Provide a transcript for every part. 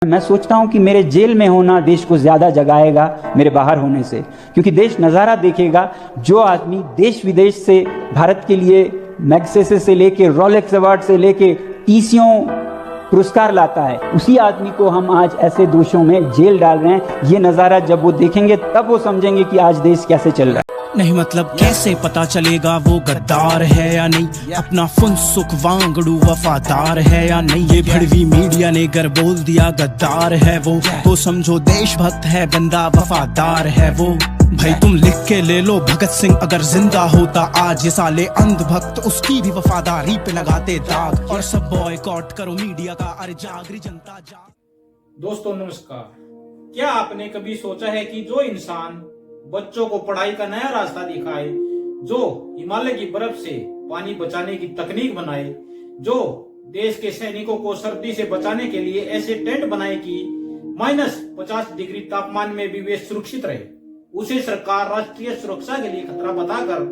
मैं सोचता हूं कि मेरे जेल में होना देश को ज्यादा जगाएगा मेरे बाहर होने से, क्योंकि देश नज़ारा देखेगा। जो आदमी देश विदेश से भारत के लिए मैग्सेसे से लेके रोलेक्स अवार्ड से लेके टीसियों पुरस्कार लाता है, उसी आदमी को हम आज ऐसे दोषों में जेल डाल रहे हैं। ये नज़ारा जब वो देखेंगे तब वो समझेंगे कि आज देश कैसे चल रहा है। नहीं मतलब कैसे पता चलेगा वो गद्दार है या नहीं, अपना फुनसुक वांगड़ू वफादार है या नहीं। ये भड़वी मीडिया ने अगर बोल दिया गद्दार है वो, तो समझो देशभक्त है बंदा, वफादार है वो। भाई तुम लिख के ले लो, भगत सिंह अगर जिंदा होता आज, ये साले अंधभक्त उसकी भी वफादारी पे लगाते दाग। और सब बॉयकॉट करो मीडिया का, अरे जागरी जनता जाग। दोस्तों नमस्कार। क्या आपने कभी सोचा है कि जो इंसान बच्चों को पढ़ाई का नया रास्ता दिखाए, जो हिमालय की बर्फ से पानी बचाने की तकनीक बनाए, जो देश के सैनिकों को सर्दी से बचाने के लिए ऐसे टेंट बनाए कि -50 डिग्री तापमान में भी वे सुरक्षित रहे, उसे सरकार राष्ट्रीय सुरक्षा के लिए खतरा बताकर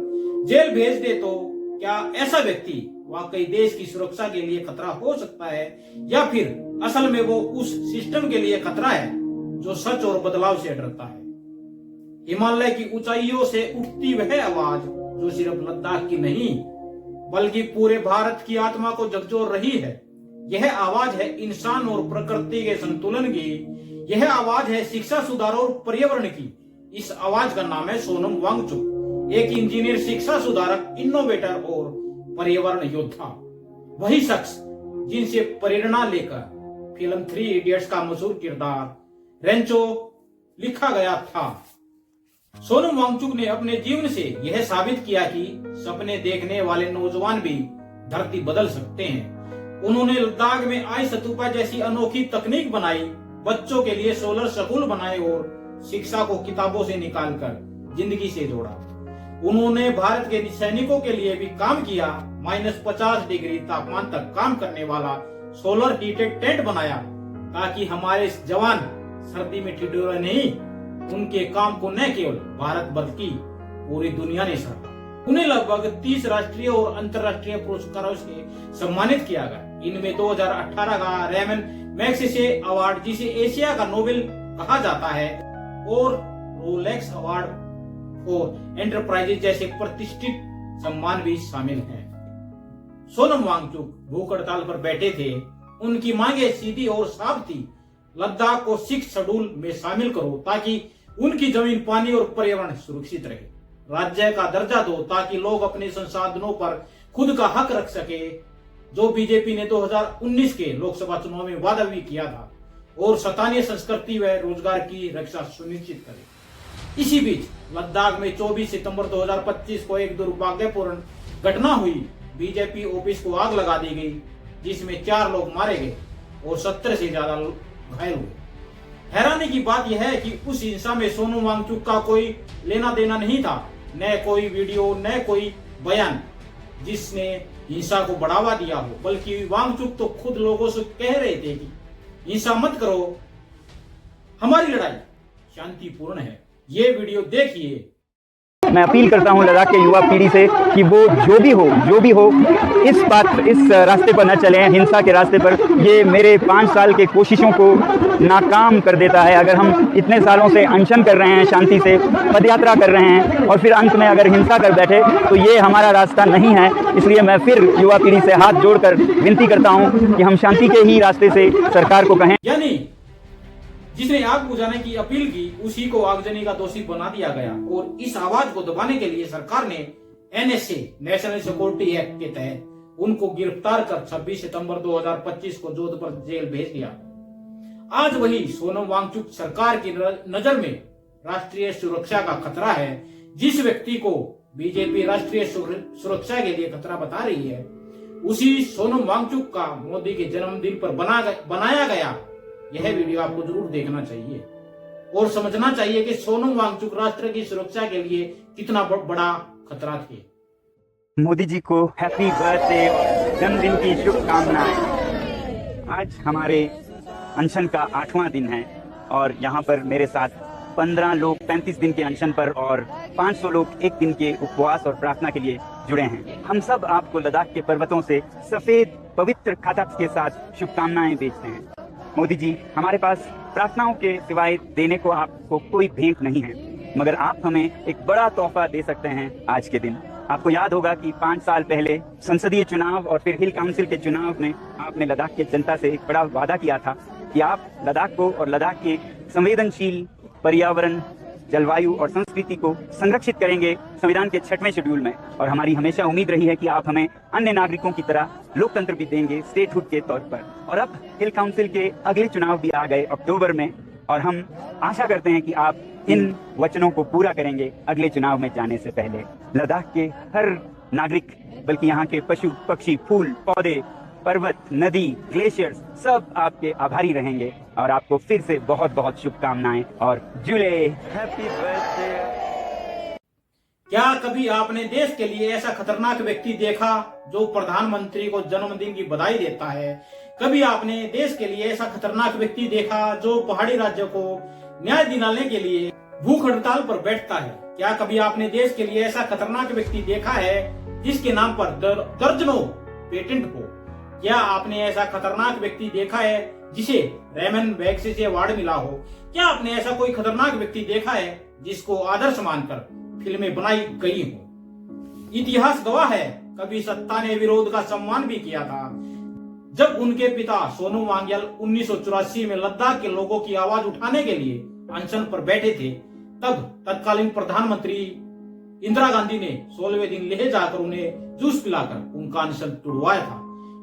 जेल भेज दे, तो क्या ऐसा व्यक्ति वाकई देश की सुरक्षा के लिए खतरा हो सकता है, या फिर असल में वो उस सिस्टम के लिए खतरा है जो सच और बदलाव से डरता है। हिमालय की ऊंचाइयों से उठती वह आवाज जो सिर्फ लद्दाख की नहीं बल्कि पूरे भारत की आत्मा को झकझोर रही है, यह आवाज है इंसान और प्रकृति के संतुलन की, यह आवाज है शिक्षा सुधार और पर्यावरण की। इस आवाज का नाम है सोनम वांगचुक, एक इंजीनियर, शिक्षा सुधारक, इनोवेटर और पर्यावरण योद्धा। वही शख्स जिनसे प्रेरणा लेकर फिल्म 3 इडियट्स का मशहूर किरदार रेंचो लिखा गया था। सोनम वांगचुक ने अपने जीवन से यह साबित किया कि सपने देखने वाले नौजवान भी धरती बदल सकते हैं। उन्होंने लद्दाख में आई स्तूपा जैसी अनोखी तकनीक बनाई, बच्चों के लिए सोलर स्कूल बनाए और शिक्षा को किताबों से निकालकर जिंदगी से जोड़ा। उन्होंने भारत के सैनिकों के लिए भी काम किया, -50 डिग्री तापमान तक काम करने वाला सोलर हीटेड टेंट बनाया, ताकि हमारे जवान सर्दी में ठिठुरे नहीं। उनके काम को न केवल भारत बल्कि पूरी दुनिया ने सराहा। उन्हें लगभग 30 राष्ट्रीय और अंतर्राष्ट्रीय पुरस्कारों से सम्मानित किया गया। इनमें 2018 का रेमन मैग्सेसे अवार्ड, जिसे एशिया का नोबेल कहा जाता है, और रोलेक्स अवार्ड फॉर एंटरप्राइजेज जैसे प्रतिष्ठित सम्मान भी शामिल हैं। सोनम वांगचुक भूख हड़ताल पर बैठे थे। उनकी मांगे सीधी और साफ थी, लद्दाख को 6 शेड्यूल में शामिल करो ताकि उनकी जमीन, पानी और पर्यावरण सुरक्षित रहे। राज्य का दर्जा दो ताकि लोग अपने संसाधनों पर खुद का हक रख सके, जो बीजेपी ने 2019 के लोकसभा चुनाव में वादा भी किया था, और स्थानीय संस्कृति व रोजगार की रक्षा सुनिश्चित करे। इसी बीच लद्दाख में 24 सितंबर 2025 को एक दुर्भाग्यपूर्ण घटना हुई। बीजेपी ऑफिस को आग लगा दी गई, जिसमें 4 लोग मारे गए और 70 से ज्यादा लोग घायल हुए। हैरानी की बात यह है कि उस हिंसा में सोनम वांगचुक का कोई लेना देना नहीं था, न कोई वीडियो, न कोई बयान जिसने हिंसा को बढ़ावा दिया हो, बल्कि वांगचुक तो खुद लोगों से कह रहे थे कि हिंसा मत करो, हमारी लड़ाई शांतिपूर्ण है। ये वीडियो देखिए। मैं अपील करता हूं लद्दाख के युवा पीढ़ी से कि वो जो भी हो इस रास्ते पर न चलें, हिंसा के रास्ते पर। ये मेरे 5 साल के कोशिशों को नाकाम कर देता है। अगर हम इतने सालों से अनशन कर रहे हैं, शांति से पदयात्रा कर रहे हैं, और फिर अंत में अगर हिंसा कर बैठे, तो ये हमारा रास्ता नहीं है। इसलिए मैं फिर युवा पीढ़ी से हाथ जोड़कर विनती करता हूँ कि हम शांति के ही रास्ते से सरकार को कहें। यानी जिसने आग बुझाने की अपील की, उसी को आगजनी का दोषी बना दिया गया, और इस आवाज को दबाने के लिए सरकार ने NSA, नेशनल सिक्योरिटी एक्ट के तहत उनको गिरफ्तार कर 26 सितंबर 2025 को जोधपुर जेल भेज दिया। आज वही सोनम वांगचुक सरकार की नजर में राष्ट्रीय सुरक्षा का खतरा है। जिस व्यक्ति को बीजेपी राष्ट्रीय सुरक्षा के लिए खतरा बता रही है, उसी सोनम वांगचुक का मोदी के जन्मदिन पर बनाया गया यह वीडियो आपको जरूर देखना चाहिए और समझना चाहिए कि सोनम वांगचुक राष्ट्र की सुरक्षा के लिए कितना बड़ा खतरा थे। मोदी जी को हैप्पी बर्थडे, जन्मदिन की शुभकामनाएं। आज हमारे अनशन का 8वां दिन है, और यहाँ पर मेरे साथ 15 लोग 35 दिन के अनशन पर और 500 लोग 1 दिन के उपवास और प्रार्थना के लिए जुड़े हैं। हम सब आपको लद्दाख के पर्वतों से सफेद पवित्र खातक के साथ शुभकामनाएं भेजते हैं। मोदी जी, हमारे पास प्रार्थनाओं के सिवाय देने को आपको कोई भेंट नहीं है, मगर आप हमें एक बड़ा तोहफा दे सकते हैं आज के दिन। आपको याद होगा कि 5 साल पहले संसदीय चुनाव और फिर हिल काउंसिल के चुनाव में आपने लद्दाख की जनता से एक बड़ा वादा किया था कि आप लद्दाख को और लद्दाख के संवेदनशील पर्यावरण, जलवायु और संस्कृति को संरक्षित करेंगे संविधान के 6वें शेड्यूल में। और हमारी हमेशा उम्मीद रही है कि आप हमें अन्य नागरिकों की तरह लोकतंत्र भी देंगे स्टेटहुड के तौर पर। और अब हिल काउंसिल के अगले चुनाव भी आ गए अक्टूबर में, और हम आशा करते हैं कि आप इन वचनों को पूरा करेंगे अगले चुनाव में जाने से पहले। लद्दाख के हर नागरिक, बल्कि यहाँ के पशु पक्षी, फूल पौधे, पर्वत, नदी, ग्लेशियर्स सब आपके आभारी रहेंगे। और आपको फिर से बहुत बहुत शुभकामनाएं और जुले हैप्पी बर्थडे। क्या कभी आपने देश के लिए ऐसा खतरनाक व्यक्ति देखा जो प्रधानमंत्री को जन्मदिन की बधाई देता है? कभी आपने देश के लिए ऐसा खतरनाक व्यक्ति देखा जो पहाड़ी राज्य को न्याय दिलाने के लिए भूख हड़ताल पर बैठता है? क्या कभी आपने देश के लिए ऐसा खतरनाक व्यक्ति देखा है जिसके नाम पर दर्जनों पेटेंट हो? क्या आपने ऐसा खतरनाक व्यक्ति देखा है जिसे रेमन मैग्सेसे से अवार्ड मिला हो? क्या आपने ऐसा कोई खतरनाक व्यक्ति देखा है जिसको आदर्श मानकर फिल्में बनाई गई हो? इतिहास गवाह है, कभी सत्ता ने विरोध का सम्मान भी किया था। जब उनके पिता सोनम वांगचुक 1984 में लद्दाख के लोगों की आवाज उठाने के लिए अनशन पर बैठे थे, तब तत्कालीन प्रधानमंत्री इंदिरा गांधी ने 16वें दिन लेह जाकर उन्हें जूस पिलाकर उनका अनशन तुड़वाया था।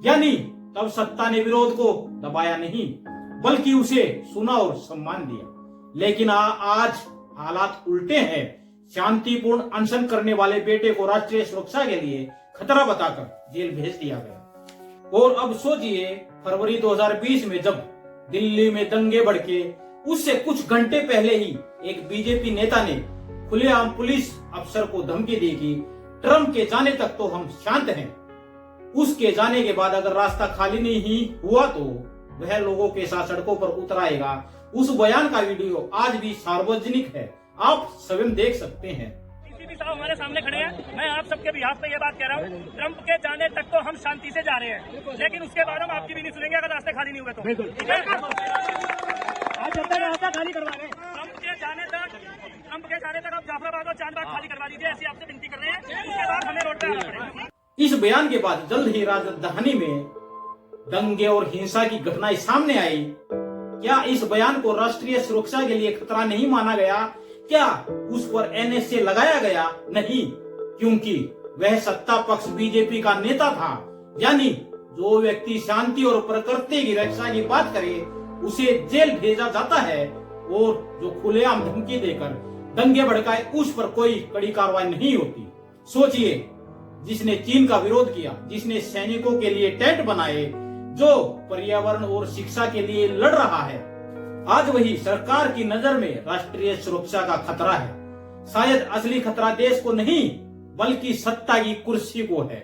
यानी तब सत्ता ने विरोध को दबाया नहीं, बल्कि उसे सुना और सम्मान दिया। लेकिन आज हालात उल्टे हैं। शांतिपूर्ण अनशन करने वाले बेटे को राष्ट्रीय सुरक्षा के लिए खतरा बताकर जेल भेज दिया गया। और अब सोचिए, फरवरी 2020 में जब दिल्ली में दंगे भड़के, उससे कुछ घंटे पहले ही एक बीजेपी नेता ने खुलेआम पुलिस अफसर को धमकी दी कि ट्रंप के जाने तक तो हम शांत हैं, उसके जाने के बाद अगर रास्ता खाली नहीं हुआ तो वह लोगों के साथ सड़कों पर उतर आएगा। उस बयान का वीडियो आज भी सार्वजनिक है, आप स्वयं देख सकते हैं। साहब हमारे सामने खड़े हैं। मैं आप सबके बिहाफ पे ये बात कह रहा हूँ, ट्रंप के जाने तक तो हम शांति से जा रहे हैं, लेकिन उसके बाद हम आपकी भी नहीं सुनेंगे अगर रास्ते खाली नहीं हुए तो। रास्ता खाली करवा रहे हैं। ट्रंप के जाने तक आप जाफराबाद और चांदबाग खाली करवा दीजिए, ऐसी आपसे विनती कर रहे हैं। उसके बाद हमें रोड पे आना पड़ेगा। इस बयान के बाद जल्द ही राजधानी में दंगे और हिंसा की घटनाएं सामने आई। क्या इस बयान को राष्ट्रीय सुरक्षा के लिए खतरा नहीं माना गया? क्या उस पर एनएसए लगाया गया? नहीं, क्योंकि वह सत्ता पक्ष बीजेपी का नेता था। यानी जो व्यक्ति शांति और प्रकृति की रक्षा की बात करे उसे जेल भेजा जाता है, और जो खुलेआम धमकी देकर दंगे भड़काए उस पर कोई कड़ी कार्रवाई नहीं होती। सोचिए, जिसने चीन का विरोध किया, जिसने सैनिकों के लिए टेंट बनाए, जो पर्यावरण और शिक्षा के लिए लड़ रहा है, आज वही सरकार की नजर में राष्ट्रीय सुरक्षा का खतरा है। शायद असली खतरा देश को नहीं बल्कि सत्ता की कुर्सी को है।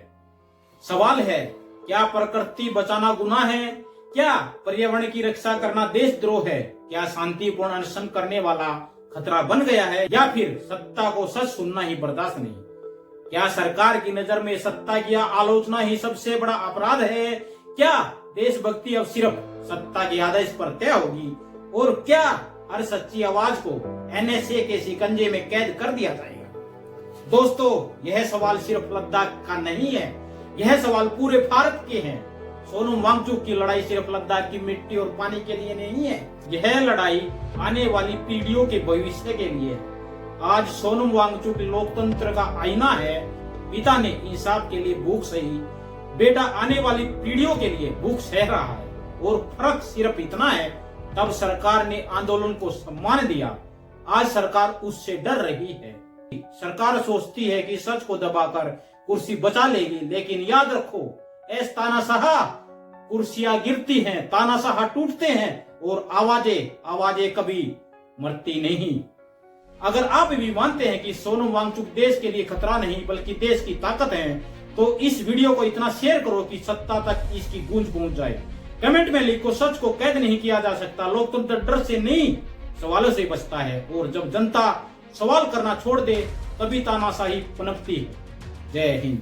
सवाल है, क्या प्रकृति बचाना गुनाह है? क्या पर्यावरण की रक्षा करना देशद्रोह है? क्या शांतिपूर्ण अनशन करने वाला खतरा बन गया है, या फिर सत्ता को सच सुनना ही बर्दाश्त नहीं? क्या सरकार की नजर में सत्ता की आलोचना ही सबसे बड़ा अपराध है? क्या देशभक्ति अब सिर्फ सत्ता के आदेश पर तय होगी? और क्या हर सच्ची आवाज को एनएसए के शिकंजे में कैद कर दिया जाएगा? दोस्तों, यह सवाल सिर्फ लद्दाख का नहीं है, यह सवाल पूरे भारत के हैं। सोनम वांगचुक की लड़ाई सिर्फ लद्दाख की मिट्टी और पानी के लिए नहीं है, यह लड़ाई आने वाली पीढ़ियों के भविष्य के लिए है। आज सोनम वांगचुक लोकतंत्र का आईना है। पिता ने इंसाफ के लिए भूख सही, बेटा आने वाली पीढ़ियों के लिए भूख सह रहा है। और फर्क सिर्फ इतना है, तब सरकार ने आंदोलन को सम्मान दिया, आज सरकार उससे डर रही है। सरकार सोचती है कि सच को दबाकर कुर्सी बचा लेगी, लेकिन याद रखो, ऐस तानाशाह कुर्सियां गिरती हैं, तानाशाह टूटते हैं, और आवाजें कभी मरती नहीं। अगर आप भी मानते हैं कि सोनम वांगचुक देश के लिए खतरा नहीं बल्कि देश की ताकत है, तो इस वीडियो को इतना शेयर करो कि सत्ता तक इसकी गूंज पहुंच जाए। कमेंट में लिखो, सच को कैद नहीं किया जा सकता, लोकतंत्र डर से नहीं सवालों से बचता है। और जब जनता सवाल करना छोड़ दे तभी तानाशाही पनपती है। जय हिंद।